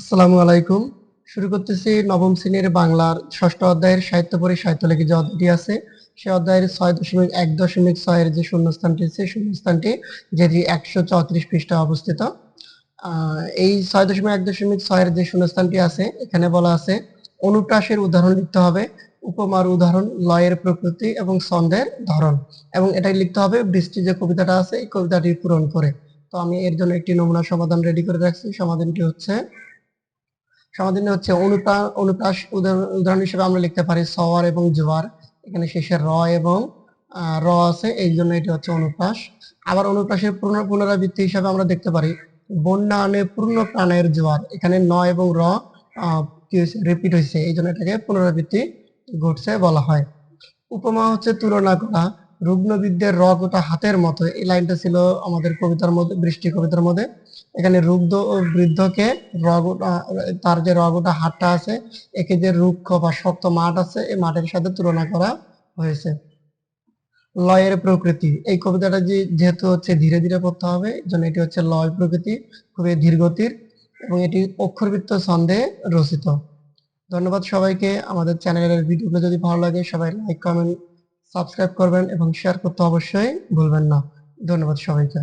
আসসালামু আলাইকুম। শুরু করতেছি নবম শ্রেণীর বাংলার ষষ্ঠ অধ্যায়ের সাহিত্য পড়ি সাহিত্য লেখি যে অধ্যায়টি আছে সে অধ্যায়ের ৬.১.৬ এর যে শূন্যস্থানটি আছে শূন্যস্থানটি যেটি ১৩৪ পৃষ্ঠায় অবস্থিত। এই ৬.১.৬ এর যে শূন্যস্থানটি আছে এখানে বলা আছে অনুপ্রাসের উদাহরণ লিখতে হবে, উপমার উদাহরণ, লয়ের প্রকৃতি এবং ছন্দের ধরন, এবং এটাই লিখতে হবে বৃষ্টি যে কবিতাটা আছে এই কবিতাটি পূরণ করে। তো আমি এর জন্য একটি নমুনা সমাধান রেডি করে রাখছি। সমাধানটি হচ্ছে অনুপ্রাস উদাহরণ হিসেবে আমরা লিখতে পারি সওয়ার এবং জোয়ার। এখানে শেষে র এবং র আছে, এই জন্য এটি হচ্ছে অনুপ্রাস। আবার অনুপ্রাসের পুনরাবৃত্তি হিসাবে আমরা দেখতে পারি বন্যা আনে পূর্ণ প্রাণের জোয়ার। এখানে ন এবং র কি হয়েছে, রিপিট হয়েছে, এই জন্য এটাকে পুনরাবৃত্তি ঘটছে বলা হয়। উপমা হচ্ছে তুলনা করা, রুগ্নবিদ্যের রগ ওটা হাতের মতো, এই লাইনটা ছিল আমাদের কবিতার মধ্যে, বৃষ্টি কবিতার মধ্যে। এখানে রুগ্ন ও বৃদ্ধকে রগ তার যে রগ ওটা হাতটা আছে একে যে রুক্ষ বা শক্ত মাঠ আছে এই মাঠের সাথে তুলনা করা হয়েছে। লয়ের প্রকৃতি, এই কবিতাটা যেহেতু হচ্ছে ধীরে ধীরে পড়তে হবে এই জন্য এটি হচ্ছে লয় প্রকৃতি, খুবই ধীর গতির এবং এটি অক্ষরবৃত্ত ছন্দে রচিত। ধন্যবাদ সবাইকে। আমাদের চ্যানেলের ভিডিওগুলো যদি ভালো লাগে সবাই লাইক, কমেন্ট, সাবস্ক্রাইব করবেন এবং শেয়ার করতে অবশ্যই ভুলবেন না। ধন্যবাদ সবাইকে।